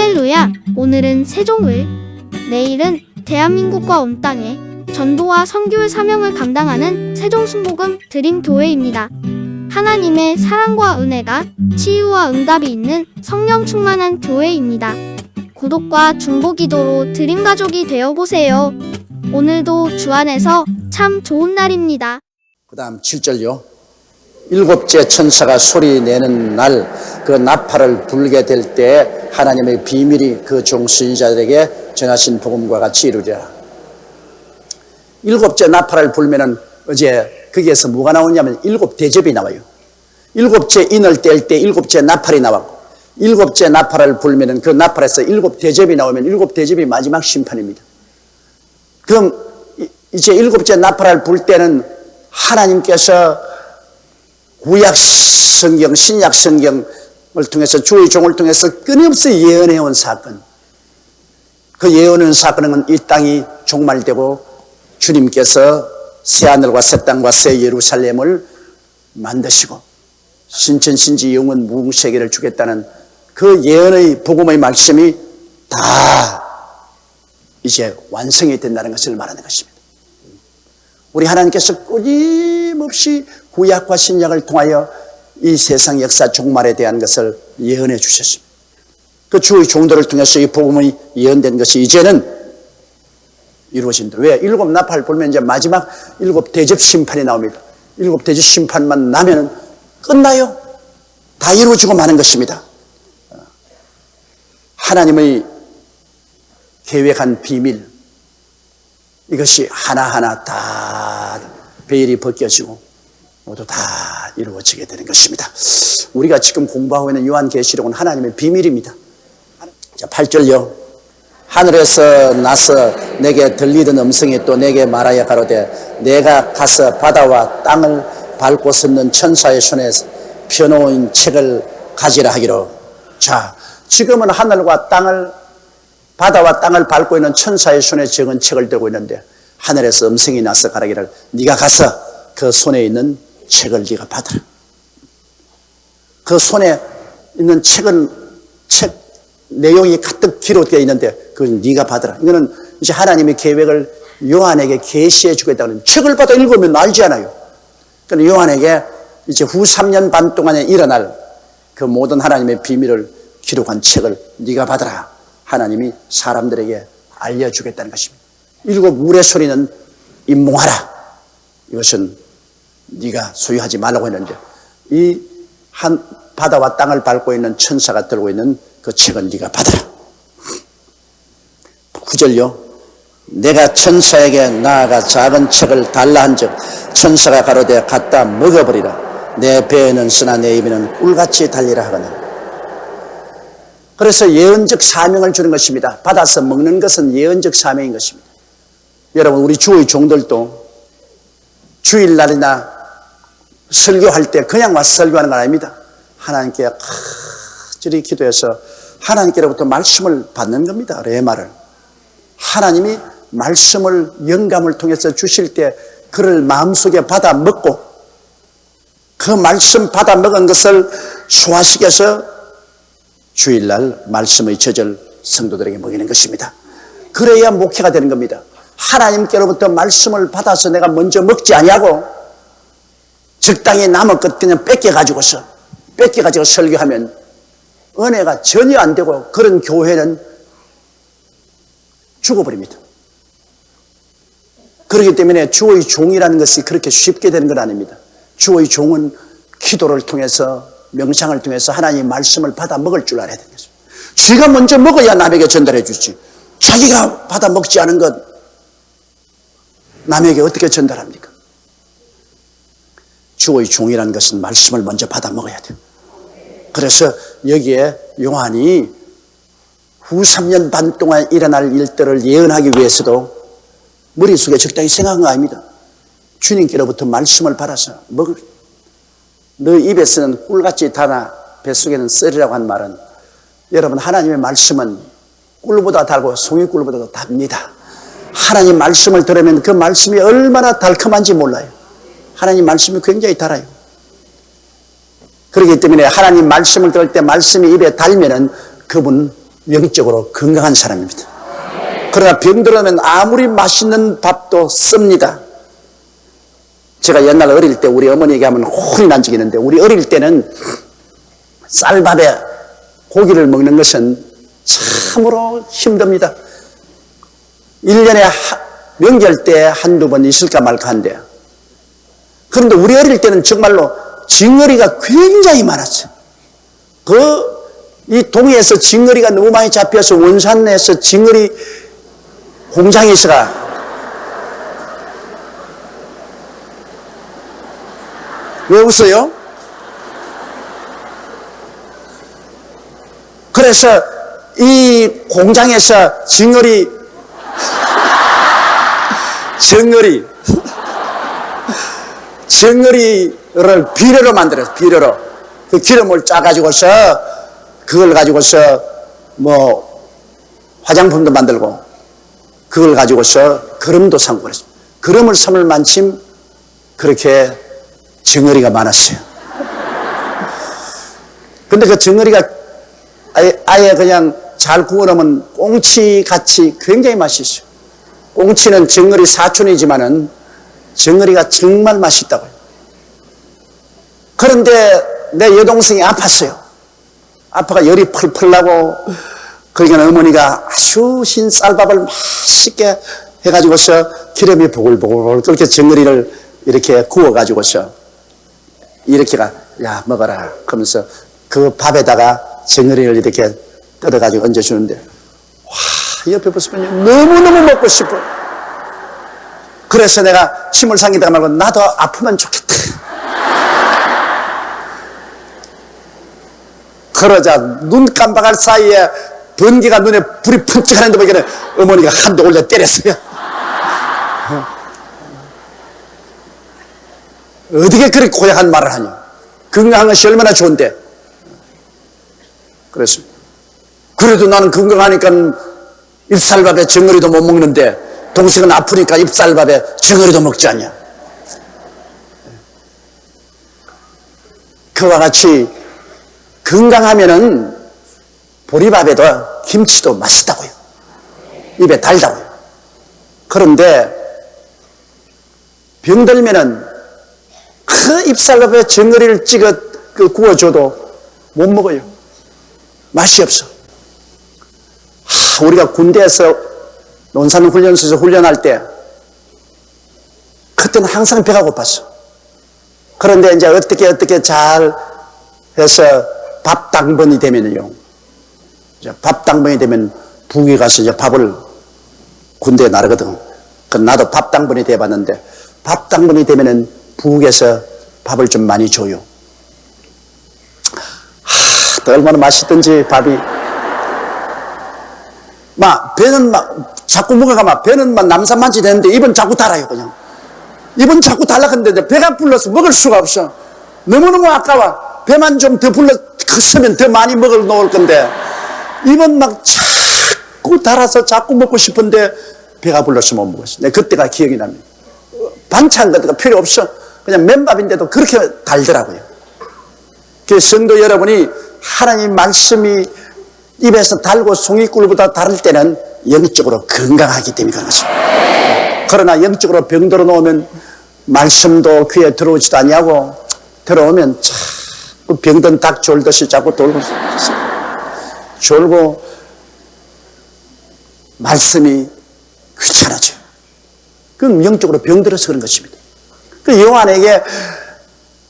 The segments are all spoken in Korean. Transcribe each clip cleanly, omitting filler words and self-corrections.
할렐루야! 오늘은 세종을, 내일은 대한민국과 온 땅에 전도와 선교의 사명을 감당하는 세종순복음 드림교회입니다. 하나님의 사랑과 은혜가 치유와 응답이 있는 성령 충만한 교회입니다. 구독과 중보기도로 드림가족이 되어보세요. 오늘도 주 안에서 참 좋은 날입니다. 그 다음 7절요. 일곱째 천사가 소리 내는 날 그 나팔을 불게 될 때 하나님의 비밀이 그 종순자들에게 전하신 복음과 같이 이루리라. 일곱째 나팔을 불면은 어제 거기에서 뭐가 나오냐면 일곱 대접이 나와요. 일곱째 인을 뗄 때 일곱째 나팔이 나왔고, 일곱째 나팔을 불면은 그 나팔에서 일곱 대접이 나오면 일곱 대접이 마지막 심판입니다. 그럼 이제 일곱째 나팔을 불 때는 하나님께서 구약 성경, 신약 성경을 통해서 주의 종을 통해서 끊임없이 예언해온 사건, 그 예언한 사건은 이 땅이 종말되고 주님께서 새하늘과 새 땅과 새 예루살렘을 만드시고 신천신지 영원 무궁세계를 주겠다는 그 예언의 복음의 말씀이 다 이제 완성이 된다는 것을 말하는 것입니다. 우리 하나님께서 끊임없이 구약과 신약을 통하여 이 세상 역사 종말에 대한 것을 예언해 주셨습니다. 그 주의 종들을 통해서 이 복음이 예언된 것이 이제는 이루어진다. 왜? 일곱 나팔 불면 이제 마지막 일곱 대접 심판이 나옵니다. 일곱 대접 심판만 나면은 끝나요. 다 이루어지고 마는 것입니다. 하나님의 계획한 비밀, 이것이 하나하나 다 베일이 벗겨지고 모두 다 이루어지게 되는 것입니다. 우리가 지금 공부하고 있는 요한계시록은 하나님의 비밀입니다. 자, 8절요. 하늘에서 나서 내게 들리던 음성이 또 내게 말하여 가로되 내가 가서 바다와 땅을 밟고 섰는 천사의 손에 펴놓은 책을 가지라 하기로. 자, 지금은 하늘과 땅을, 바다와 땅을 밟고 있는 천사의 손에 적은 책을 들고 있는데 하늘에서 음성이 나서 가라기를 네가 가서 그 손에 있는 책을 네가 받아라. 그 손에 있는 책은 책 내용이 가득 기록되어 있는데 그걸 네가 받아라. 이거는 이제 하나님의 계획을 요한에게 계시해 주겠다는, 책을 받아 읽으면 알잖아요. 그러니까 요한에게 이제 후 3년 반 동안에 일어날 그 모든 하나님의 비밀을 기록한 책을 네가 받아라. 하나님이 사람들에게 알려주겠다는 것입니다. 일곱 울의 소리는 임몽하라. 이것은 네가 소유하지 말라고 했는데 이 한 바다와 땅을 밟고 있는 천사가 들고 있는 그 책은 네가 받아라. 9절요. 내가 천사에게 나아가 작은 책을 달라 한즉 천사가 가로되 갖다 먹어버리라. 내 배에는 쓰나 내 입에는 꿀같이 달리라 하거늘. 그래서 예언적 사명을 주는 것입니다. 받아서 먹는 것은 예언적 사명인 것입니다. 여러분, 우리 주의 종들도 주일날이나 설교할 때 그냥 와서 설교하는 건 아닙니다. 하나님께 간절히 기도해서 하나님께로부터 말씀을 받는 겁니다. 레마를. 하나님이 말씀을 영감을 통해서 주실 때 그를 마음속에 받아 먹고 그 말씀 받아 먹은 것을 소화시켜서 주일날 말씀의 젖을 성도들에게 먹이는 것입니다. 그래야 목회가 되는 겁니다. 하나님께로부터 말씀을 받아서 내가 먼저 먹지 아니하고 적당히 남은 것 그냥 뺏겨가지고 설교하면 은혜가 전혀 안 되고 그런 교회는 죽어버립니다. 그렇기 때문에 주의 종이라는 것이 그렇게 쉽게 되는 건 아닙니다. 주의 종은 기도를 통해서 명상을 통해서 하나님의 말씀을 받아 먹을 줄 알아야 되는 것입니다. 지가 먼저 먹어야 남에게 전달해 주지. 자기가 받아 먹지 않은 것 남에게 어떻게 전달합니까? 주의 종이라는 것은 말씀을 먼저 받아 먹어야 돼요. 그래서 여기에 요한이 후 3년 반 동안 일어날 일들을 예언하기 위해서도 머릿속에 적당히 생각한 거 아닙니다. 주님께로부터 말씀을 받아서 먹을. 너 입에서는 꿀같이 달아 뱃속에는 썰이라고 한 말은, 여러분, 하나님의 말씀은 꿀보다 달고 송이꿀보다 더 답니다. 하나님 말씀을 들으면 그 말씀이 얼마나 달콤한지 몰라요. 하나님 말씀이 굉장히 달아요. 그렇기 때문에 하나님 말씀을 들을 때 말씀이 입에 달면은 그분 영적으로 건강한 사람입니다. 그러나 병들어면 아무리 맛있는 밥도 씁니다. 제가 옛날 어릴 때 우리 어머니에게 하면 혼이 난 적이 있는데, 우리 어릴 때는 쌀밥에 고기를 먹는 것은 참으로 힘듭니다. 1년에 명절 때 한두 번 있을까 말까 한데, 그런데 우리 어릴 때는 정말로 징어리가 굉장히 많았어요. 이 동해에서 징어리가 너무 많이 잡혀서 원산에서 징어리 공장에서가 왜 웃어요? 그래서 이 공장에서 징어리를 비료로 만들어서, 비료로 그 기름을 짜가지고서 그걸 가지고서 뭐 화장품도 만들고, 그걸 가지고서 거름도 삶고 그랬습니다. 거름을 삶을 만큼 그렇게 정어리가 많았어요. 근데 그 정어리가 아예 그냥 잘 구워놓으면 꽁치같이 굉장히 맛있어요. 꽁치는 정어리 사촌이지만은 정어리가 정말 맛있다고요. 그런데 내 여동생이 아팠어요. 아파가 열이 펄펄 나고, 그러니까 어머니가 아주 신 쌀밥을 맛있게 해가지고서 기름이 보글보글 그렇게 정어리를 이렇게 구워가지고서 이렇게가, 야, 먹어라. 그러면서 그 밥에다가 정어리를 이렇게 뜯어가지고 얹어주는데, 와, 옆에 보시면 너무너무 먹고 싶어. 그래서 내가 침을 삼키다가 말고, 나도 아프면 좋겠다. 그러자 눈 깜박할 사이에 번개가 눈에 불이 펀쩍 하는데 보니까 어머니가 한 대 올려 때렸어요. 어떻게 그렇게 고약한 말을 하냐. 건강한 것이 얼마나 좋은데. 그래서 그래도 나는 건강하니까 잎쌀밥에 정어리도 못 먹는데, 동생은 아프니까 잎쌀밥에 정어리도 먹지 않냐. 그와 같이 건강하면은 보리밥에도 김치도 맛있다고요. 입에 달다고요. 그런데 병들면은 그 잎쌀밥에 정어리를 찍어 구워줘도 못 먹어요. 맛이 없어. 우리가 군대에서 논산훈련소에서 훈련할 때, 그때는 항상 배가 고팠어. 그런데 이제 어떻게 잘 해서 밥 당번이 되면요, 밥 당번이 되면 북에 가서 이제 밥을 군대에 나르거든. 나도 밥 당번이 돼봤는데, 밥 당번이 되면은 북에서 밥을 좀 많이 줘요. 또 얼마나 맛있든지 밥이. 배는 자꾸 먹어가면 배는 남산만치 되는데 입은 자꾸 달아요, 그냥. 입은 자꾸 달라근데 배가 불러서 먹을 수가 없어. 너무너무 아까워. 배만 좀 더 불러 컸으면 더 많이 놓을 건데, 입은 자꾸 달아서 자꾸 먹고 싶은데 배가 불러서 못 먹었어. 내 그때가 기억이 납니다. 반찬 같은 거 필요 없어. 그냥 맨밥인데도 그렇게 달더라고요. 그래서 성도 여러분이 하나님 말씀이 입에서 달고 송이꿀보다 다를 때는 영적으로 건강하기 때문에 그런 것입니다. 그러나 영적으로 병들어 놓으면 말씀도 귀에 들어오지도 않냐고, 들어오면 자꾸 병든 닭 졸듯이 자꾸 돌고 졸고 말씀이 귀찮아져요. 그건 영적으로 병들어서 그런 것입니다. 그 요한에게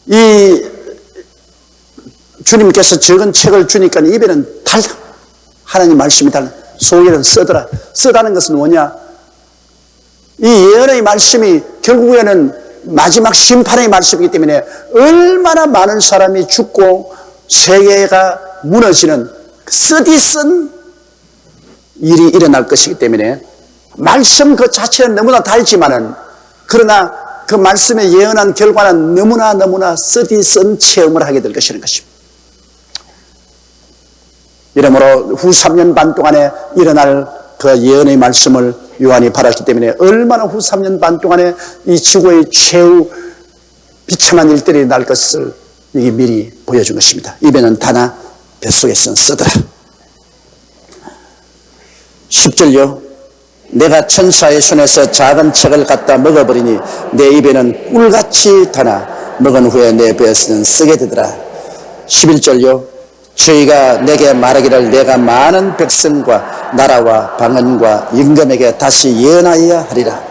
이 주님께서 적은 책을 주니까 입에는 달라. 하나님 말씀이 달라. 속에는 써더라. 쓰다는 것은 뭐냐? 이 예언의 말씀이 결국에는 마지막 심판의 말씀이기 때문에 얼마나 많은 사람이 죽고 세계가 무너지는 쓰디쓴 일이 일어날 것이기 때문에, 말씀 그 자체는 너무나 달지만은, 그러나 그 말씀에 예언한 결과는 너무나 쓰디쓴 체험을 하게 될 것이라는 것입니다. 이러므로 후 3년 반 동안에 일어날 그 예언의 말씀을 요한이 받았기 때문에, 얼마나 후 3년 반 동안에 이 지구의 최후 비참한 일들이 날 것을 이게 미리 보여준 것입니다. 입에는 다나 뱃속에서는 쓰더라. 10절요. 내가 천사의 손에서 작은 책을 갖다 먹어버리니 내 입에는 꿀같이 타나 먹은 후에 내 배에서는 쓰게 되더라. 11절요. 저희가 내게 말하기를 내가 많은 백성과 나라와 방언과 임금에게 다시 예언하여야 하리라.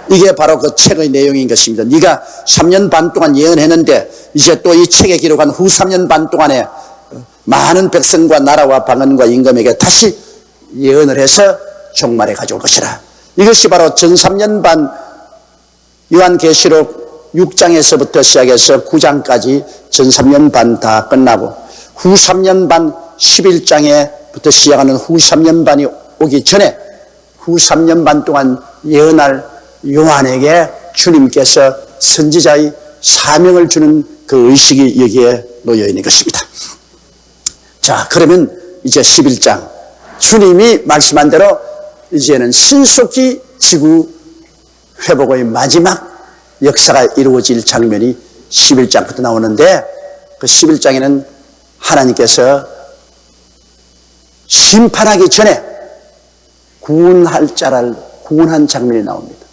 이게 바로 그 책의 내용인 것입니다. 네가 3년 반 동안 예언했는데 이제 또 이 책에 기록한 후 3년 반 동안에 많은 백성과 나라와 방언과 임금에게 다시 예언을 해서 종말에 가져올 것이라. 이것이 바로 전 3년 반 요한계시록 6장에서부터 시작해서 9장까지 전 3년 반 다 끝나고 후 3년 반 11장에부터 시작하는 후 3년 반이 오기 전에 후 3년 반 동안 예언할 요한에게 주님께서 선지자의 사명을 주는 그 의식이 여기에 놓여 있는 것입니다. 자, 그러면 이제 11장. 주님이 말씀한 대로 이제는 신속히 지구 회복의 마지막 역사가 이루어질 장면이 11장부터 나오는데 그 11장에는 하나님께서 심판하기 전에 구원할 자를 구원한 장면이 나옵니다.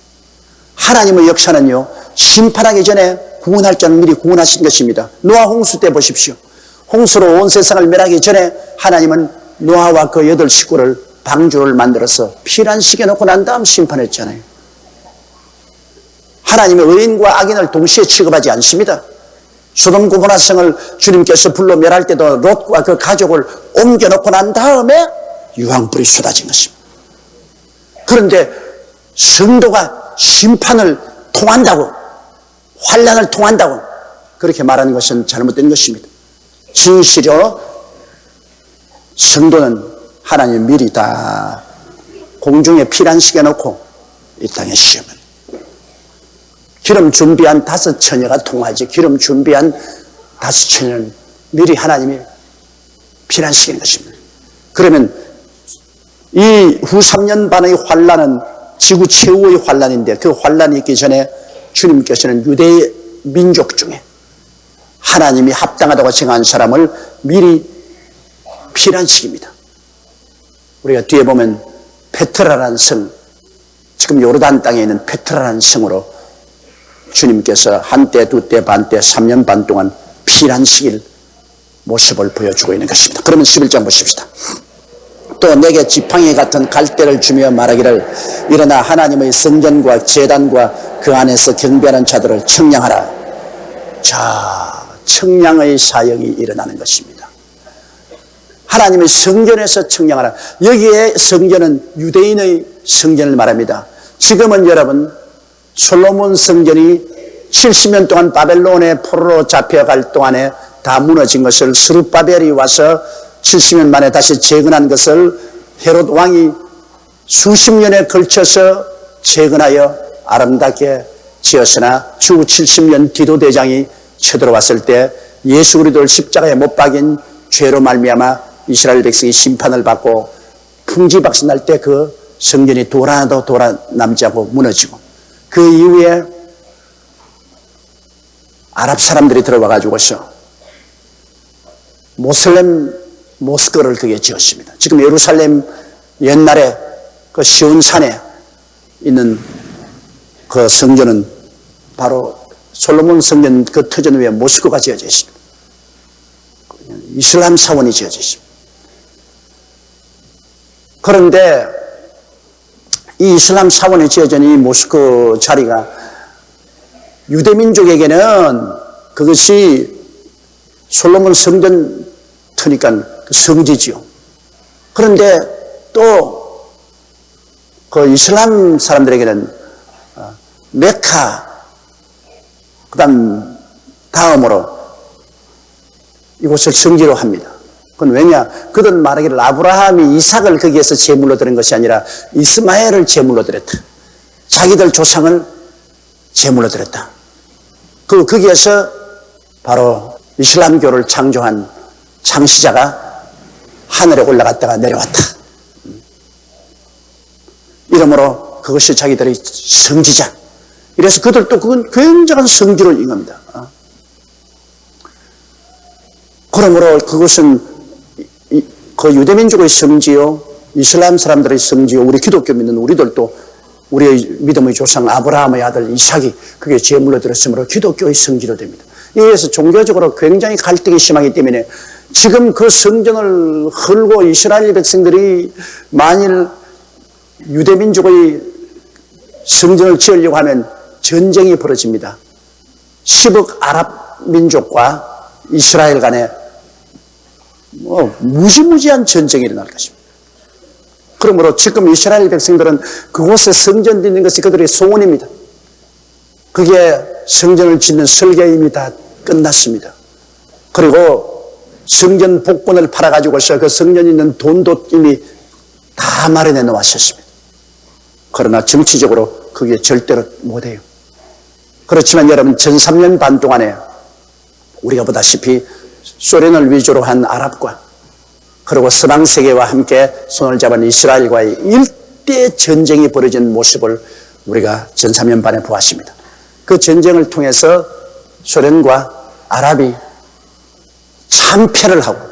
하나님의 역사는요, 심판하기 전에 구원할 자를 미리 구원하신 것입니다. 노아 홍수 때 보십시오. 홍수로 온 세상을 멸하기 전에 하나님은 노아와 그 8 식구를 방주를 만들어서 피난시켜 놓고 난 다음 심판했잖아요. 하나님의 의인과 악인을 동시에 취급하지 않습니다. 소돔 고모라 성을 주님께서 불로 멸할 때도 롯과 그 가족을 옮겨놓고 난 다음에 유황불이 쏟아진 것입니다. 그런데 성도가 심판을 통한다고, 환난을 통한다고 그렇게 말하는 것은 잘못된 것입니다. 진실로 성도는 하나님 미리 다 공중에 피난시켜 놓고 이 땅에 시험을, 기름 준비한 5 처녀가 통하지, 기름 준비한 5 처녀는 미리 하나님이 피난시키는 것입니다. 그러면 이 후 3년 반의 환난은 지구 최후의 환난인데 그 환난이 있기 전에 주님께서는 유대 민족 중에 하나님이 합당하다고 정한 사람을 미리 피난시킵니다. 우리가 뒤에 보면 페트라라는 성, 지금 요르단 땅에 있는 페트라라는 성으로 주님께서 한때, 2때, 반때, 3년 반 동안 피난시킬 모습을 보여주고 있는 것입니다. 그러면 11장 보십시다. 또 내게 지팡이 같은 갈대를 주며 말하기를 일어나 하나님의 성전과 제단과 그 안에서 경배하는 자들을 청량하라. 자, 청량의 사역이 일어나는 것입니다. 하나님의 성전에서 청량하라. 여기에 성전은 유대인의 성전을 말합니다. 지금은 여러분 솔로몬 성전이 70년 동안 바벨론의 포로로 잡혀갈 동안에 다 무너진 것을 스룹바벨이 와서 70년 만에 다시 재건한 것을 헤롯 왕이 수십 년에 걸쳐서 재건하여 아름답게 지었으나 주 70년 디도 대장이 쳐들어왔을 때 예수 그리스도를 십자가에 못 박인 죄로 말미암아 이스라엘 백성이 심판을 받고 풍지박산 날 때 그 성전이 돌 하나도 남지 않고 무너지고 그 이후에 아랍 사람들이 들어와 가지고서 모슬렘 모스크를 그게 지었습니다. 지금 예루살렘 옛날에 그 시온산에 있는 그 성전은 바로 솔로몬 성전 그 터전 위에 모스크가 지어져 있습니다. 이슬람 사원이 지어져 있습니다. 그런데 이 이슬람 사원이 지어진 이 모스크 자리가 유대민족에게는 그것이 솔로몬 성전 터니까 성지지요. 그런데 또 그 이슬람 사람들에게는 메카, 다음으로 이곳을 성지로 합니다. 그건 왜냐? 그들은 말하기를 아브라함이 이삭을 거기에서 제물로 드린 것이 아니라 이스마엘을 제물로 드렸다. 자기들 조상을 제물로 드렸다. 거기에서 바로 이슬람교를 창조한 창시자가 하늘에 올라갔다가 내려왔다. 이러므로 그것이 자기들의 성지자. 이래서 그들도 그건 굉장한 성지를 인합니다. 그러므로 그것은 그 유대민족의 성지요, 이슬람 사람들의 성지요, 우리 기독교 믿는 우리들도 우리의 믿음의 조상 아브라함의 아들 이삭이 그게 제물로 들었으므로 기독교의 성지로 됩니다. 이에서 종교적으로 굉장히 갈등이 심하기 때문에 지금 그 성전을 헐고 이스라엘 백성들이 만일 유대민족의 성전을 지으려고 하면 전쟁이 벌어집니다. 10억 아랍 민족과 이스라엘 간에 무지무지한 전쟁이 일어날 것입니다. 그러므로 지금 이스라엘 백성들은 그곳에 성전 짓는 것이 그들의 소원입니다. 그게 성전을 짓는 설계 이미 다 끝났습니다. 그리고 성전 복권을 팔아가지고서 그 성전에 있는 돈도 이미 다 마련해 놓았었습니다. 그러나 정치적으로 그게 절대로 못해요. 그렇지만 여러분, 전 3년 반 동안에 우리가 보다시피 소련을 위주로 한 아랍과 그리고 서방 세계와 함께 손을 잡은 이스라엘과의 일대 전쟁이 벌어진 모습을 우리가 전 3년 반에 보았습니다. 그 전쟁을 통해서 소련과 아랍이 참패를 하고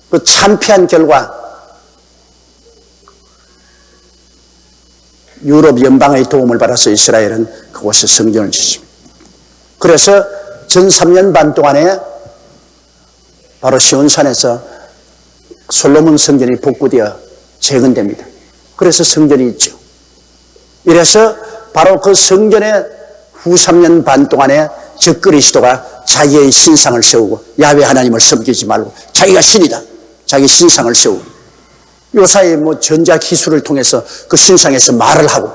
그 참패한 결과 유럽 연방의 도움을 받아서 이스라엘은 그곳에 성전을 짓습니다. 그래서 전 3년 반 동안에 바로 시온산에서 솔로몬 성전이 복구되어 재건됩니다. 그래서 성전이 있죠. 이래서 바로 그 성전의 후 3년 반 동안에 적그리스도가 자기의 신상을 세우고 야훼 하나님을 섬기지 말고 자기가 신이다, 자기 신상을 세우고 요사이 전자기술을 통해서 그 신상에서 말을 하고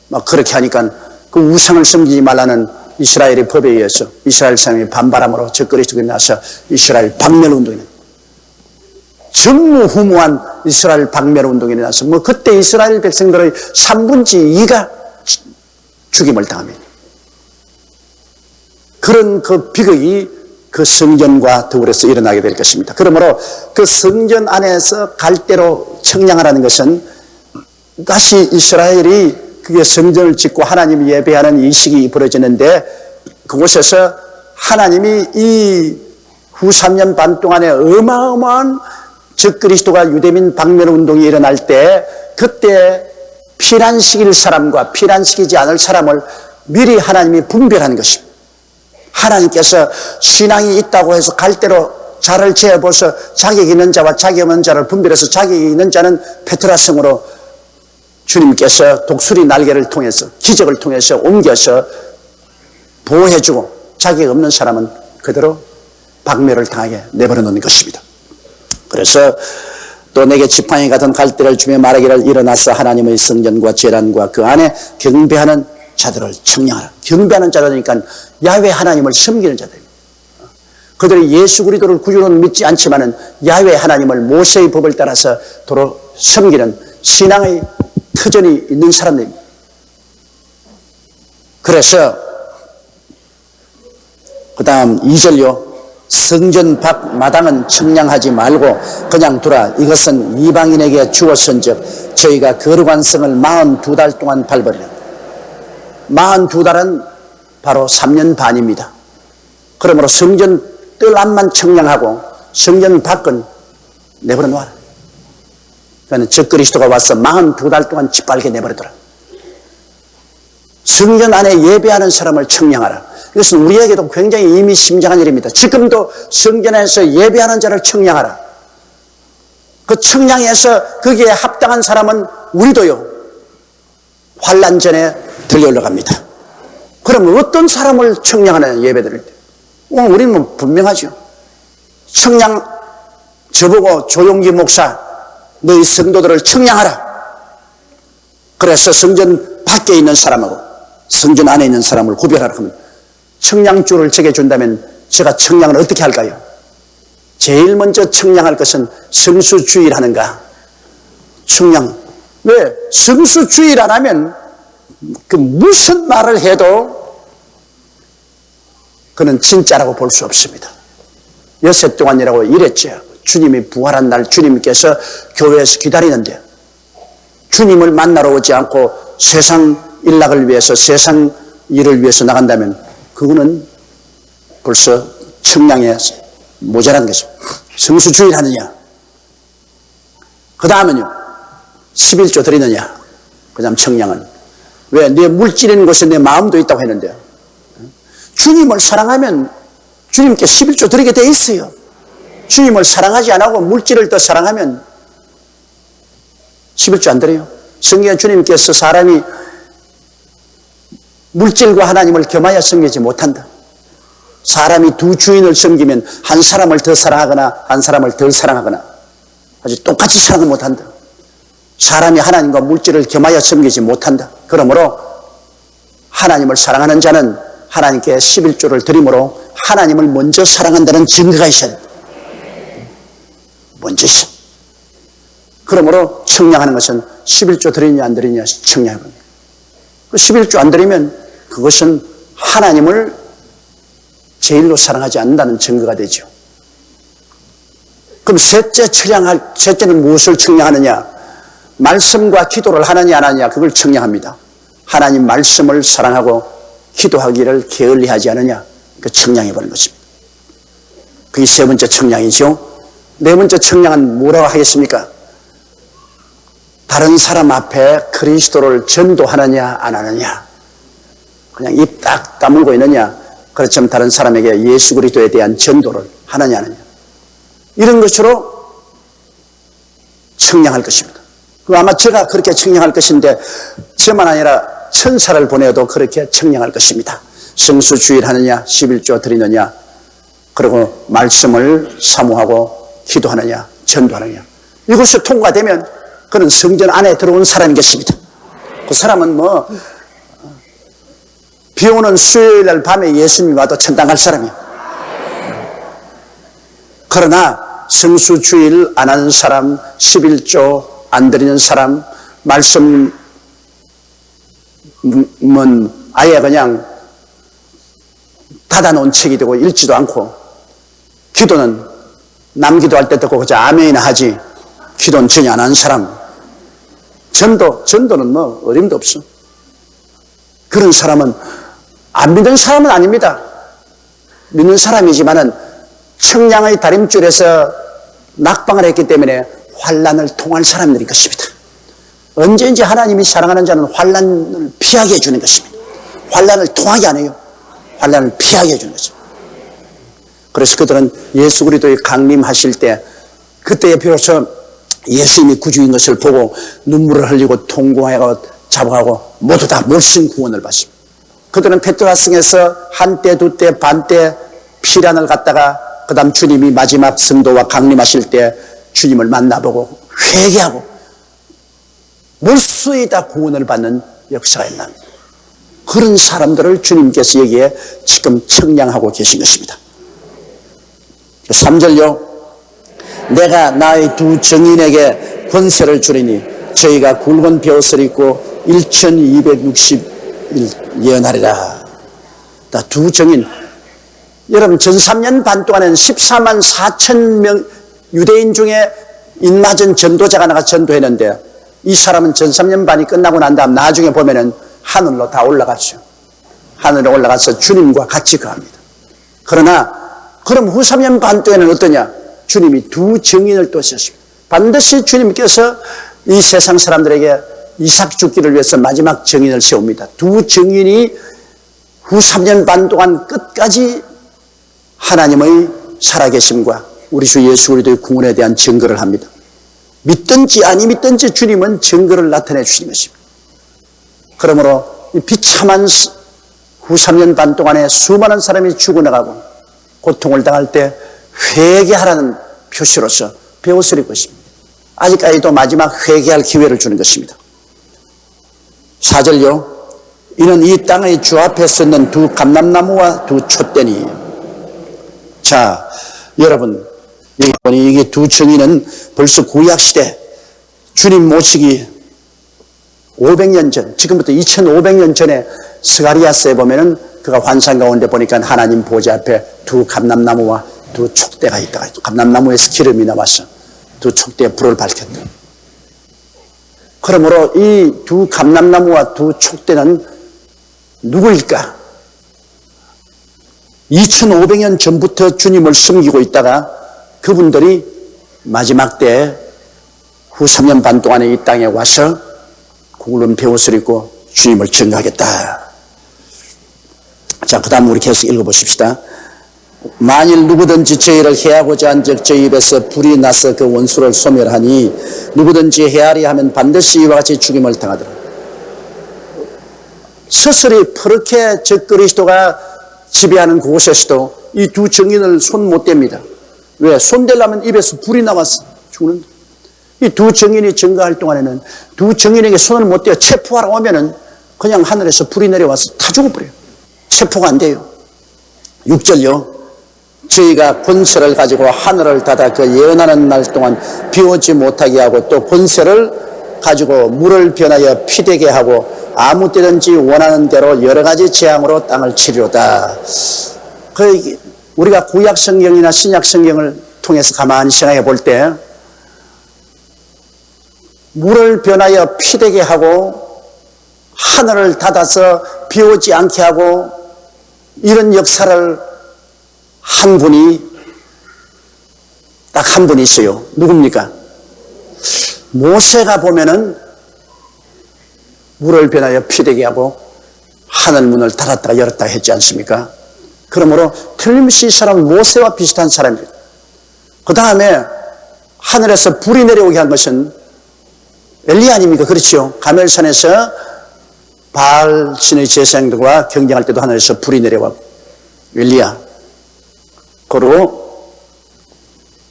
막 그렇게 하니까 그 우상을 섬기지 말라는 이스라엘의 법에 의해서 이스라엘 사람이 반발함으로 적그리스도가 나서 이스라엘 박멸운동이 전무후무한 이스라엘 박멸운동이 나서 그때 이스라엘 백성들의 3분의 2가 죽임을 당합니다. 그런 그 비극이 그 성전과 더불어서 일어나게 될 것입니다. 그러므로 그 성전 안에서 갈대로 청량하라는 것은 다시 이스라엘이 그게 성전을 짓고 하나님을 예배하는 이식이 벌어지는데 그곳에서 하나님이 이 후 3년 반 동안에 어마어마한 적그리스도가 유대민 박멸운동이 일어날 때 그때 피난시킬 사람과 피난시키지 않을 사람을 미리 하나님이 분별하는 것입니다. 하나님께서 신앙이 있다고 해서 갈대로 자를 재어보서 자격이 있는 자와 자격이 없는 자를 분별해서 자격이 있는 자는 페트라성으로 주님께서 독수리 날개를 통해서 기적을 통해서 옮겨서 보호해주고 자격이 없는 사람은 그대로 박멸을 당하게 내버려 놓는 것입니다. 그래서 또 내게 지팡이 같은 갈대를 주며 말하기를 일어나서 하나님의 성전과 제단과 그 안에 경배하는 자들을 청량하라. 경배하는 자들이니까 야훼 하나님을 섬기는 자들입니다. 그들이 예수 그리스도를 구주로는 믿지 않지만은 야훼 하나님을 모세의 법을 따라서 도로 섬기는 신앙의 터전이 있는 사람들입니다. 그래서 그 다음 2절요. 성전 밖 마당은 청량하지 말고 그냥 두라. 이것은 이방인에게 주었은즉 저희가 거룩한 성을 42달 동안 밟으리라. 42달은 바로 3년 반입니다. 그러므로 성전 뜰 안만 청량하고 성전 밖은 내버려 놓아라. 그러니까 적그리스도가 와서 42달 동안 짓밟게 내버리더라. 성전 안에 예배하는 사람을 청량하라. 이것은 우리에게도 굉장히 의미심장한 일입니다. 지금도 성전에서 예배하는 자를 청량하라. 그 청량해서 거기에 합당한 사람은 우리도요. 환난 전에 들려 올라갑니다. 그럼 어떤 사람을 청량하는 예배 드릴 때? 우리는 분명하죠. 청량, 저보고 조용기 목사, 너희 성도들을 청량하라. 그래서 성전 밖에 있는 사람하고 성전 안에 있는 사람을 구별하라 하면 청량줄을 제게 준다면 제가 청량을 어떻게 할까요? 제일 먼저 청량할 것은 성수주의를 하는가? 청량. 왜? 성수주의를 안 하면 그 무슨 말을 해도 그는 진짜라고 볼 수 없습니다. 여세 동안이라고 이랬죠. 주님이 부활한 날 주님께서 교회에서 기다리는데 주님을 만나러 오지 않고 세상 일락을 위해서 세상 일을 위해서 나간다면 그거는 벌써 청량에 모자란 것입니다. 성수주의를 하느냐? 그 다음은요, 11조 드리느냐? 그 다음 청량은. 왜? 내 물질인 곳에 내 마음도 있다고 했는데요. 주님을 사랑하면 주님께 11조 드리게 돼 있어요. 주님을 사랑하지 않고 물질을 더 사랑하면 11조 안 드려요. 성경에 주님께서 사람이 물질과 하나님을 겸하여 섬기지 못한다. 사람이 두 주인을 섬기면 한 사람을 더 사랑하거나 한 사람을 덜 사랑하거나 아주 똑같이 사랑을 못한다. 사람이 하나님과 물질을 겸하여 섬기지 못한다. 그러므로 하나님을 사랑하는 자는 하나님께 11조를 드림으로 하나님을 먼저 사랑한다는 증거가 있어야 된다. 먼저 있어. 그러므로 청량하는 것은 11조 드리냐 안 드리냐 청량하는 거예요. 11조 안 드리면 그것은 하나님을 제일로 사랑하지 않는다는 증거가 되죠. 그럼 셋째는 무엇을 청량하느냐? 말씀과 기도를 하느냐 안 하느냐 그걸 청량합니다. 하나님 말씀을 사랑하고 기도하기를 게을리하지 않느냐 그 청량해버린 것입니다. 그게 세 번째 청량이죠. 네 번째 청량은 뭐라고 하겠습니까? 다른 사람 앞에 그리스도를 전도하느냐 안 하느냐, 그냥 입 딱 다물고 있느냐, 그렇지만 다른 사람에게 예수 그리스도에 대한 전도를 하느냐 안 하느냐, 이런 것으로 청량할 것입니다. 아마 제가 그렇게 청량할 것인데 저만 아니라 천사를 보내도 그렇게 청량할 것입니다. 성수주일 하느냐, 11조 드리느냐, 그리고 말씀을 사모하고 기도하느냐, 전도하느냐, 이것이 통과되면 그는 성전 안에 들어온 사람인 것입니다. 그 사람은 비 오는 수요일 날 밤에 예수님이 와도 천당 갈 사람이에요. 그러나 성수주일 안 하는 사람, 11조 안 드리는 사람, 말씀은 아예 그냥 닫아놓은 책이 되고 읽지도 않고, 기도는 남 기도할 때 듣고 그저 아멘이나 하지 기도는 전혀 안 하는 사람, 전도는 어림도 없어. 그런 사람은 안 믿는 사람은 아닙니다. 믿는 사람이지만은 청량의 다림줄에서 낙방을 했기 때문에 환난을 통할 사람들인 것입니다. 언제든지 하나님이 사랑하는 자는 환난을 피하게 해주는 것입니다. 환난을 통하게 안 해요. 환난을 피하게 해주는 것입니다. 그래서 그들은 예수 그리스도의 강림하실 때, 그때에 비로소 예수님이 구주인 것을 보고 눈물을 흘리고 통곡하고 자복하고 모두 다 몰신 구원을 받습니다. 그들은 페트라성에서 한때, 두때, 반때 피란을 갖다가 그 다음 주님이 마지막 성도와 강림하실 때 주님을 만나보고 회개하고 몰수히 다 구원을 받는 역사가 일어납니다. 그런 사람들을 주님께서 여기에 지금 청량하고 계신 것입니다. 3절요. 내가 나의 두 증인에게 권세를 주리니 저희가 굵은 벼옷을 입고 1260일 예언하리라. 두 증인. 여러분, 전 3년 반 동안에는 14만 4천 명 유대인 중에 인맞은 전도자가 나가 전도했는데, 이 사람은 전 3년 반이 끝나고 난 다음 나중에 보면은 하늘로 다 올라갔죠. 하늘에 올라가서 주님과 같이 거합니다. 그러나 그럼 후 3년 반 동안에는 어떠냐? 주님이 두 증인을 또 세웠습니다. 반드시 주님께서 이 세상 사람들에게 이삭 죽기를 위해서 마지막 증인을 세웁니다. 두 증인이 후 3년 반 동안 끝까지 하나님의 살아계심과 우리 주 예수 그리스도의 구원에 대한 증거를 합니다. 믿든지 아니 믿든지 주님은 증거를 나타내 주시는 것입니다. 그러므로 이 비참한 후 3년 반 동안에 수많은 사람이 죽어나가고 고통을 당할 때 회개하라는 표시로서 벼옷을 입고 있습니다. 아직까지도 마지막 회개할 기회를 주는 것입니다. 4절요. 이는 이 땅의 주 앞에 섰는 두 감람나무와 두 촛대니. 자, 여러분, 여기 보니 이게 두 증인은 벌써 구약시대 주님 모시기 500년 전, 지금부터 2500년 전에 스가리아스에 보면은 그가 환상 가운데 보니까 하나님 보좌 앞에 두 감람나무와 두 촉대가 있다가, 감람나무에서 기름이 나와서 두 촉대에 불을 밝혔다. 그러므로 이 두 감람나무와 두 촉대는 누구일까? 2500년 전부터 주님을 섬기고 있다가 그분들이 마지막 때에 후 3년 반 동안에 이 땅에 와서 굵은 베옷을 입고 주님을 증거하겠다. 자, 그 다음 우리 계속 읽어보십시다. 만일 누구든지 저희를 해하고자 한 적 저희 입에서 불이 나서 그 원수를 소멸하니 누구든지 해하리 하면 반드시 이와 같이 죽임을 당하더라. 서서히 그렇게 저 그리스도가 지배하는 그곳에서도 이 두 증인을 손 못 댑니다. 왜? 손 대려면 입에서 불이 나와서 죽는. 이 두 증인이 증거할 동안에는 두 증인에게 손을 못 대어 체포하러 오면은 그냥 하늘에서 불이 내려와서 다 죽어버려요. 체포가 안 돼요. 6절요. 저희가 권세를 가지고 하늘을 닫아 그 예언하는 날 동안 비오지 못하게 하고 또 권세를 가지고 물을 변하여 피되게 하고 아무 때든지 원하는 대로 여러 가지 재앙으로 땅을 치리로다. 우리가 구약 성경이나 신약 성경을 통해서 가만히 생각해 볼 때 물을 변하여 피되게 하고 하늘을 닫아서 비오지 않게 하고 이런 역사를 한 분이 딱 한 분이 있어요. 누굽니까? 모세가 보면은 물을 변하여 피되게 하고 하늘 문을 닫았다가 열었다가 했지 않습니까? 그러므로 틀림없이 이 사람은 모세와 비슷한 사람입니다. 그 다음에 하늘에서 불이 내려오게 한 것은 엘리야 아닙니까? 그렇죠. 가멜산에서 바알 신의 제사장들과 경쟁할 때도 하늘에서 불이 내려오고 엘리야. 그리고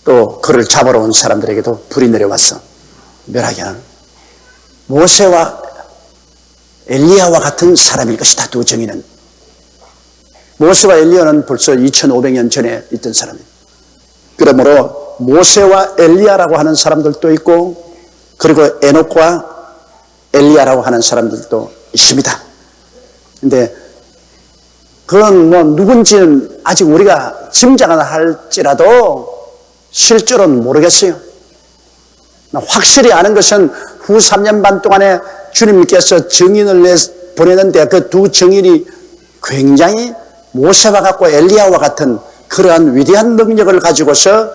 또 그를 잡으러 온 사람들에게도 불이 내려왔어. 멸하게 하는. 모세와 엘리야와 같은 사람일 것이다. 두 증인은. 모세와 엘리야는 벌써 2500년 전에 있던 사람이에요. 그러므로 모세와 엘리야라고 하는 사람들도 있고 그리고 에녹과 엘리야라고 하는 사람들도 있습니다. 근데 그건 뭐 누군지는 아직 우리가 짐작은 할지라도 실제로는 모르겠어요. 확실히 아는 것은 후 3년 반 동안에 주님께서 증인을 보내는데 그 두 증인이 굉장히 모세와 같고 엘리야와 같은 그러한 위대한 능력을 가지고서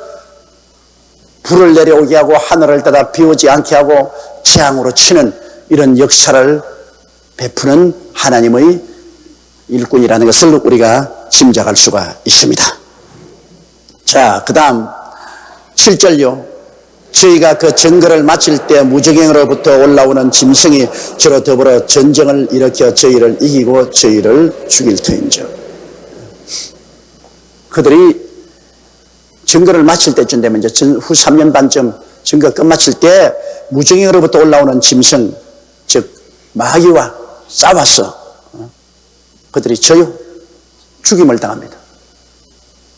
불을 내려오게 하고 하늘을 닫아 비오지 않게 하고 재앙으로 치는 이런 역사를 베푸는 하나님의 일꾼이라는 것을 우리가 짐작할 수가 있습니다. 자, 그 다음 7절요. 저희가 그 증거를 마칠 때 무적행으로부터 올라오는 짐승이 저로 더불어 전쟁을 일으켜 저희를 이기고 저희를 죽일 터인즉. 그들이 증거를 마칠 때쯤 되면 이제 후 3년 반쯤 증거 끝마칠 때 무적행으로부터 올라오는 짐승, 즉 마귀와 싸웠어. 그들이 져요. 죽임을 당합니다.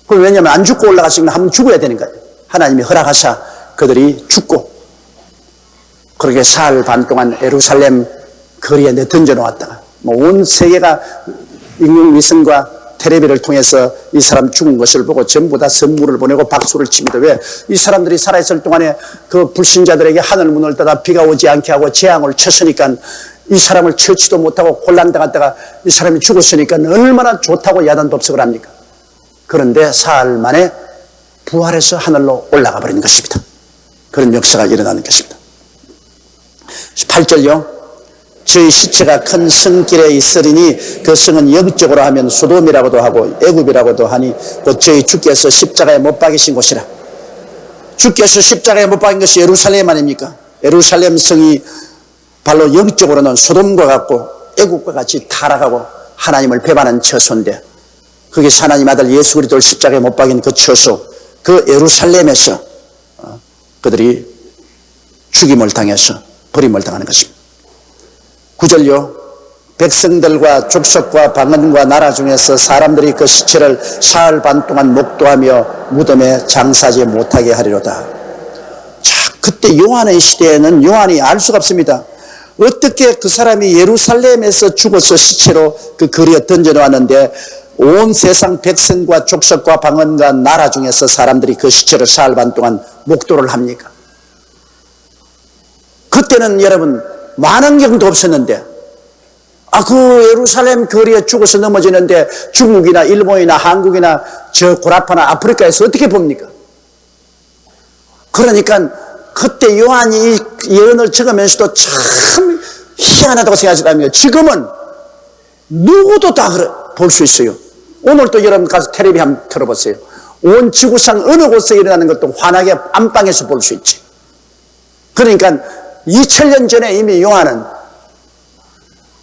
그럼 왜냐하면 안 죽고 올라갔으니까 한번 죽어야 되는 거예요. 하나님이 허락하사 그들이 죽고 그렇게 사흘 반 동안 예루살렘 거리에 던져 놓았다가 온 세계가 인공위성과 텔레비를 통해서 이 사람 죽은 것을 보고 전부 다 선물을 보내고 박수를 칩니다. 왜? 이 사람들이 살아있을 동안에 그 불신자들에게 하늘 문을 닫아 비가 오지 않게 하고 재앙을 쳤으니까 이 사람을 처치도 못하고 곤란당했다가 이 사람이 죽었으니까 얼마나 좋다고 야단법석을 합니까? 그런데 사흘 만에 부활해서 하늘로 올라가 버리는 것입니다. 그런 역사가 일어나는 것입니다. 8절요. 저희 시체가 큰 성길에 있으리니 그 성은 영적으로 하면 소돔이라고도 하고 애굽이라고도 하니 곧 저희 주께서 십자가에 못 박이신 곳이라. 주께서 십자가에 못 박인 것이 예루살렘 아닙니까? 예루살렘 성이 발로 영적으로는 소돔과 같고 애국과 같이 타락하고 하나님을 배반한 처소인데 거기서 하나님 아들 예수 그리스도를 십자가에 못 박인 그 처소, 그 예루살렘에서 그들이 죽임을 당해서 버림을 당하는 것입니다. 9절요. 백성들과 족속과 방언과 나라 중에서 사람들이 그 시체를 사흘 반 동안 목도하며 무덤에 장사하지 못하게 하리로다. 자, 그때 요한의 시대에는 요한이 알 수가 없습니다. 어떻게 그 사람이 예루살렘에서 죽어서 시체로 그 거리에 던져놓았는데 온 세상 백성과 족속과 방언과 나라 중에서 사람들이 그 시체를 사흘 반 동안 목도를 합니까? 그때는 여러분 만원경도 없었는데 그 예루살렘 거리에 죽어서 넘어지는데 중국이나 일본이나 한국이나 저 고라파나 아프리카에서 어떻게 봅니까? 그러니까 그때 요한이 이 예언을 적으면서도 참 희한하다고 생각했답니다. 지금은 누구도 다 볼 수 있어요. 오늘도 여러분 가서 텔레비 한번 틀어보세요. 온 지구상 어느 곳에 일어나는 것도 환하게 안방에서 볼 수 있지. 그러니까 2000년 전에 이미 요한은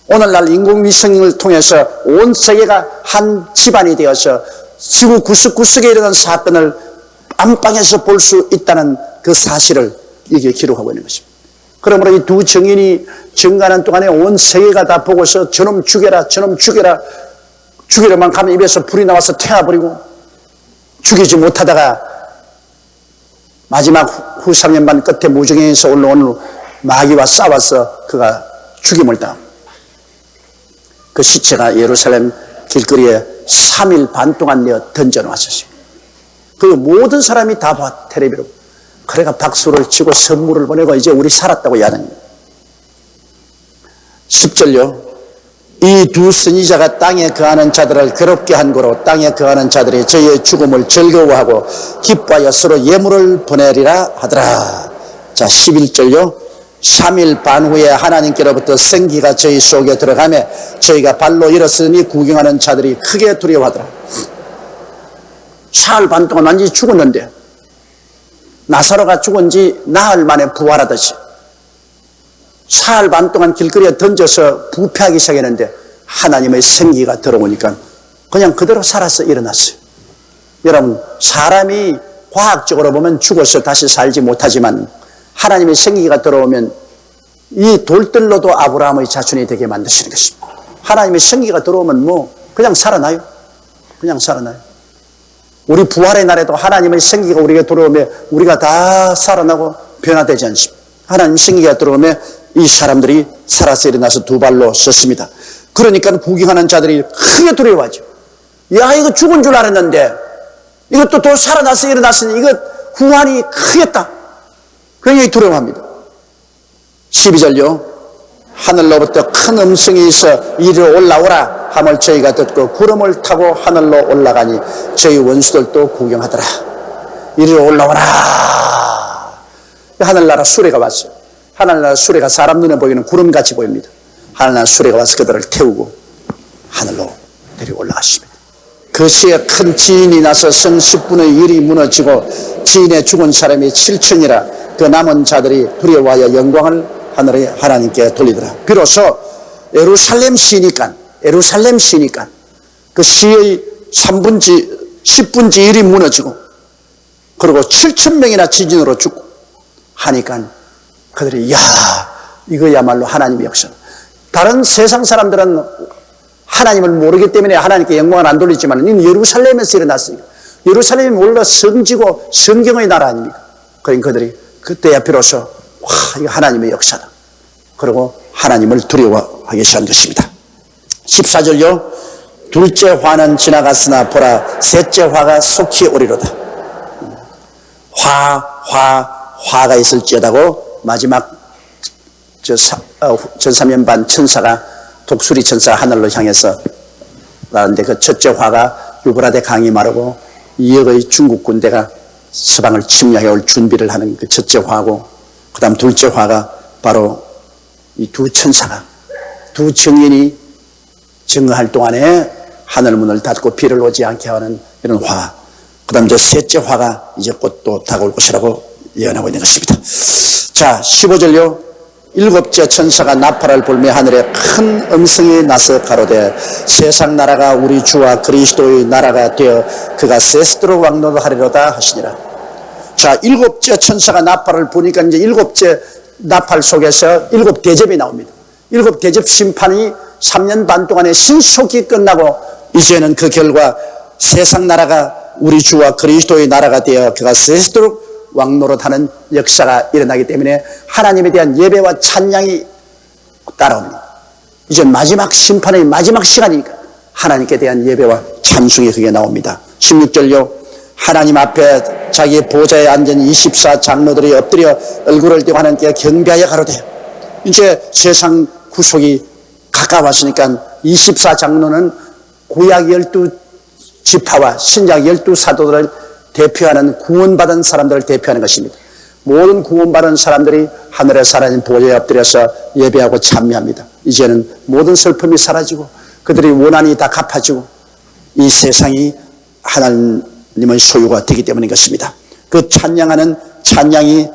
오늘날 인공위성을 통해서 온 세계가 한 집안이 되어서 지구 구석구석에 일어나는 사건을 안방에서 볼 수 있다는 그 사실을 이게 기록하고 있는 것입니다. 그러므로 이 두 증인이 증거하는 동안에 온 세계가 다 보고서 저놈 죽여라, 저놈 죽여라, 죽이려만 가면 입에서 불이 나와서 태워버리고 죽이지 못하다가 마지막 후 3년 반 끝에 무정에서 올라오는 마귀와 싸워서 그가 죽임을 당합니다. 그 시체가 예루살렘 길거리에 3일 반 동안 내어 던져놓았습니다. 그 모든 사람이 다 봐, 텔레비로. 그래가 박수를 치고 선물을 보내고 이제 우리 살았다고 야는 10절요. 이 두 선지자가 땅에 거하는 자들을 괴롭게 한 거로 땅에 거하는 자들이 저희의 죽음을 즐거워하고 기뻐하여 서로 예물을 보내리라 하더라. 자, 11절요. 3일 반 후에 하나님께로부터 생기가 저희 속에 들어가며 저희가 발로 일었으니 구경하는 자들이 크게 두려워하더라. 사흘 반 동안 완전히 죽었는데 나사로가 죽은 지 나흘 만에 부활하듯이 사흘 반 동안 길거리에 던져서 부패하기 시작했는데 하나님의 생기가 들어오니까 그냥 그대로 살아서 일어났어요. 여러분, 사람이 과학적으로 보면 죽어서 다시 살지 못하지만 하나님의 생기가 들어오면 이 돌들로도 아브라함의 자손이 되게 만드시는 것입니다. 하나님의 생기가 들어오면 뭐 그냥 살아나요. 그냥 살아나요. 우리 부활의 날에도 하나님의 생기가 우리에게 들어오면 우리가 다 살아나고 변화되지 않습니다. 하나님 생기가 들어오면 이 사람들이 살아서 일어나서 두 발로 섰습니다. 그러니까 구경하는 자들이 크게 두려워하죠. 야, 이거 죽은 줄 알았는데 이것도 또 살아나서 일어났으니 이거 후환이 크겠다. 굉장히 두려워합니다. 12절요. 하늘로부터 큰 음성이 있어 이리로 올라오라 함을 저희가 듣고 구름을 타고 하늘로 올라가니 저희 원수들도 구경하더라. 이리로 올라오라. 하늘나라 수레가 왔어요. 하늘나라 수레가 사람 눈에 보이는 구름같이 보입니다. 하늘나라 수레가 와서 그들을 태우고 하늘로 데리고 올라갔습니다. 그 시에 큰 지진이 나서 성 10분의 1이 무너지고 지진에 죽은 사람이 7천이라 그 남은 자들이 두려워하여 영광을 하늘의 하나님께 돌리더라. 비로소 예루살렘 시니까 그 시의 10분지 1이 무너지고 그리고 7천 명이나 지진으로 죽고 하니까 그들이 야, 이거야말로 하나님의 역사. 다른 세상 사람들은 하나님을 모르기 때문에 하나님께 영광을 안 돌리지만 이는 예루살렘에서 일어났으니까. 예루살렘이 원래 성지고 성경의 나라 아닙니까? 그러니까 그들이 그때야 비로소 와, 이거 하나님의 역사다. 그리고 하나님을 두려워하기 시작한 것입니다. 14절요. 둘째 화는 지나갔으나 보라 셋째 화가 속히 오리로다. 화가 있을지어다고 마지막 전사면반 천사가 독수리 천사가 하늘로 향해서 나는데 그 첫째 화가 유브라데 강이 마르고 2억의 중국 군대가 서방을 침략해 올 준비를 하는 그 첫째 화고 그 다음 둘째 화가 바로 이 두 천사가 두 증인이 증거할 동안에 하늘문을 닫고 비를 오지 않게 하는 이런 화. 그 다음 이제 셋째 화가 이제 곧 또 다가올 것이라고 예언하고 있는 것입니다. 자, 15절요. 일곱째 천사가 나팔을 불며 하늘에 큰 음성이 나서 가로되 세상 나라가 우리 주와 그리스도의 나라가 되어 그가 세스도로 왕노하리로다 하시니라. 자, 일곱째 천사가 나팔을 부니까 이제 일곱째 나팔 속에서 일곱 대접이 나옵니다. 일곱 대접 심판이 3년 반 동안의 신속히 끝나고 이제는 그 결과 세상 나라가 우리 주와 그리스도의 나라가 되어 그가 세스도로 왕노릇하는 역사가 일어나기 때문에 하나님에 대한 예배와 찬양이 따라옵니다. 이제 마지막 심판의 마지막 시간이니까 하나님께 대한 예배와 찬송이 그게 나옵니다. 16절요. 하나님 앞에 자기 보좌에 앉은 24 장로들이 엎드려 얼굴을 띄고 하나님께 경배하여 가로되 이제 세상 구속이 가까웠으니까 24 장로는 구약 12지파와 신약 12사도들을 대표하는 구원받은 사람들을 대표하는 것입니다. 모든 구원받은 사람들이 하늘에서 하나님 보좌에 엎드려서 예배하고 찬미합니다. 이제는 모든 슬픔이 사라지고 그들의 원한이 다 갚아지고 이 세상이 하나님의 소유가 되기 때문인 것입니다. 그 찬양하는 찬양이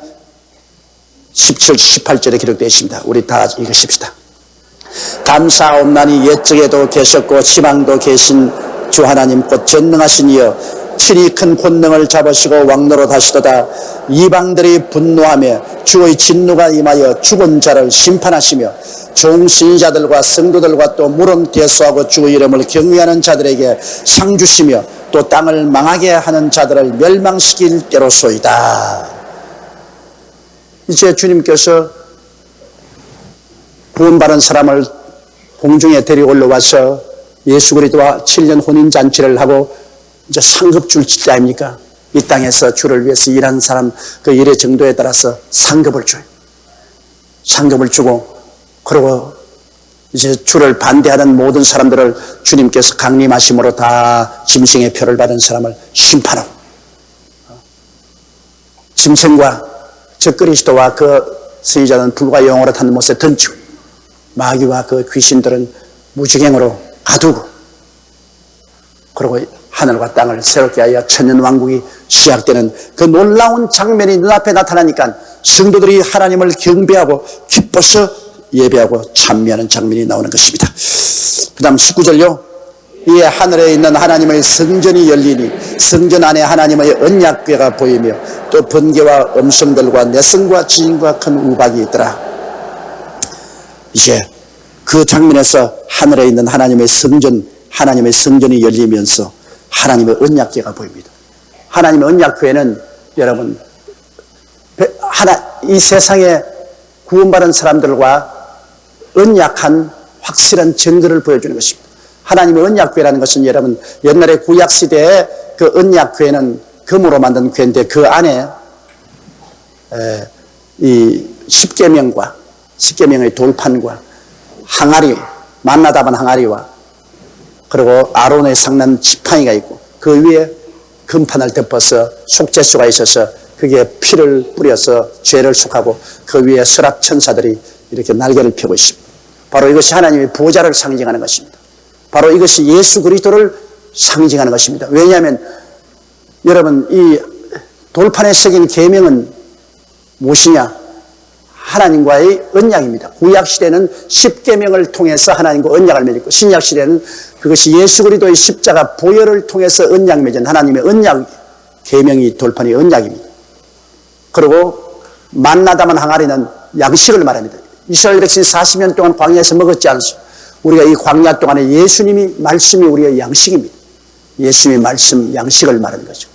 17, 18절에 기록되어 있습니다. 우리 다 읽으십시다. 감사옵나니 옛적에도 계셨고 지방도 계신 주 하나님 곧 전능하신 이여 친히 큰 권능을 잡으시고 왕노로 하시도다. 이방들이 분노하며 주의 진노가 임하여 죽은 자를 심판하시며 종신자들과 성도들과 또 물은 대수하고 주의 이름을 경외하는 자들에게 상 주시며 또 땅을 망하게 하는 자들을 멸망시킬 때로소이다. 이제 주님께서 구원받은 사람을 공중에 데리고 올라와서 예수 그리스도와 7년 혼인잔치를 하고 이제 상급 줄 때 아닙니까? 이 땅에서 주를 위해서 일하는 사람 그 일의 정도에 따라서 상급을 줘요. 상급을 주고 그리고 이제 주를 반대하는 모든 사람들을 주님께서 강림하심으로 다 짐승의 표를 받은 사람을 심판하고 짐승과 저 그리스도와 그 선지자는 불과 영으로 타는 못에 던지고 마귀와 그 귀신들은 무지갱으로 가두고 그리고 하늘과 땅을 새롭게 하여 천년왕국이 시작되는 그 놀라운 장면이 눈앞에 나타나니까 성도들이 하나님을 경배하고 기뻐서 예배하고 찬미하는 장면이 나오는 것입니다. 그 다음 19절요. 이에 하늘에 있는 하나님의 성전이 열리니 성전 안에 하나님의 언약궤가 보이며 또 번개와 음성들과 내성과 지진과 큰 우박이 있더라. 이제 그 장면에서 하늘에 있는 하나님의 성전이 열리면서 하나님의 언약궤가 보입니다. 하나님의 언약궤는 여러분 이 세상에 구원받은 사람들과 언약한 확실한 증거를 보여주는 것입니다. 하나님의 언약궤라는 것은 여러분 옛날에 구약시대에 그 언약궤는 금으로 만든 궤인데 그 안에 이 십계명의 돌판과 항아리, 만나 담은 항아리와 그리고 아론의 상난 지팡이가 있고 그 위에 금판을 덮어서 속죄수가 있어서 그게 피를 뿌려서 죄를 속하고 그 위에 서랍천사들이 이렇게 날개를 펴고 있습니다. 바로 이것이 하나님의 보좌를 상징하는 것입니다. 바로 이것이 예수 그리스도를 상징하는 것입니다. 왜냐하면 여러분 이 돌판에 새긴 계명은 무엇이냐? 하나님과의 언약입니다. 구약시대는 십계명을 통해서 하나님과 언약을 맺었고 신약시대는 그것이 예수 그리스도의 십자가 보혈을 통해서 언약 맺은 하나님의 언약 계명이 돌판의 언약입니다. 그리고 만나 담은 항아리는 양식을 말합니다. 이스라엘 백성이 40년 동안 광야에서 먹었지 않습니까? 우리가 이 광야 동안에 예수님이 말씀이 우리의 양식입니다. 예수님의 말씀 양식을 말하는 거죠.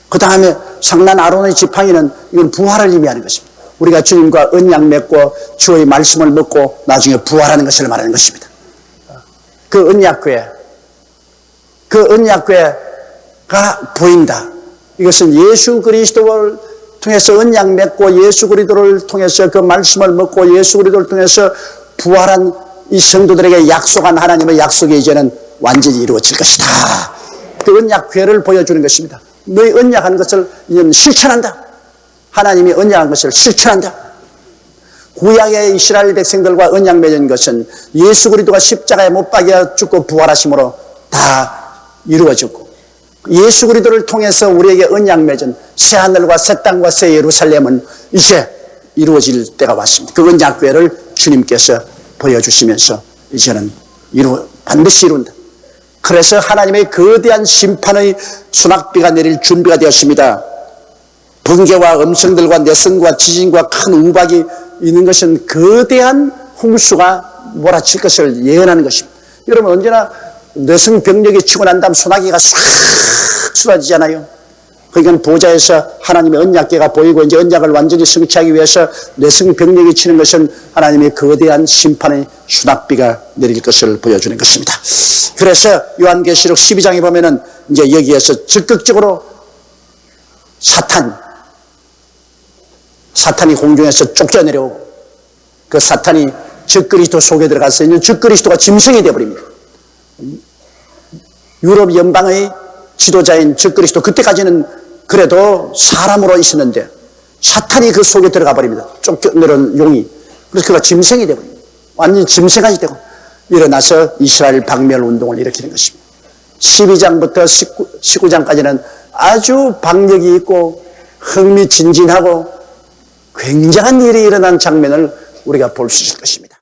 그 다음에 상난 아론의 지팡이는 이건 부활을 의미하는 것입니다. 우리가 주님과 언약 맺고 주의 말씀을 먹고 나중에 부활하는 것을 말하는 것입니다. 그 언약궤가 보인다. 이것은 예수 그리스도를 통해서 언약 맺고 예수 그리스도를 통해서 그 말씀을 먹고 예수 그리스도를 통해서 부활한 이 성도들에게 약속한 하나님의 약속이 이제는 완전히 이루어질 것이다. 그 언약궤를 보여주는 것입니다. 너희 언약한 것을 이제는 실천한다. 하나님이 언약한 것을 실천한다. 구약의 이스라엘 백성들과 언약 맺은 것은 예수 그리스도가 십자가에 못 박여 죽고 부활하심으로 다 이루어졌고 예수 그리스도를 통해서 우리에게 언약 맺은 새 하늘과 새 땅과 새 예루살렘은 이제 이루어질 때가 왔습니다. 그 언약궤를 주님께서 보여주시면서 이제는 반드시 이룬다. 그래서 하나님의 거대한 심판의 소낙비가 내릴 준비가 되었습니다. 번개와 음성들과 내성과 지진과 큰 우박이 있는 것은 거대한 홍수가 몰아칠 것을 예언하는 것입니다. 여러분 언제나 내성 병력이 치고 난 다음 소나기가 싹 쏟아지잖아요. 그러니까 보좌에서 하나님의 언약궤가 보이고 이제 언약을 완전히 성취하기 위해서 내성 병력이 치는 것은 하나님의 거대한 심판의 수낙비가 내릴 것을 보여주는 것입니다. 그래서 요한계시록 12장에 보면은 이제 여기에서 적극적으로 사탄이 공중에서 쫓겨내려오고 그 사탄이 적그리스도 속에 들어가서 있는 적그리스도가 짐승이 되어버립니다. 유럽 연방의 지도자인 적그리스도 그때까지는 그래도 사람으로 있었는데 사탄이 그 속에 들어가 버립니다. 쫓겨내는 용이. 그래서 그가 짐승이 되버립니다. 완전히 짐승같이 되고 일어나서 이스라엘 박멸 운동을 일으키는 것입니다. 12장부터 19장까지는 아주 박력이 있고 흥미진진하고 굉장한 일이 일어난 장면을 우리가 볼 수 있을 것입니다.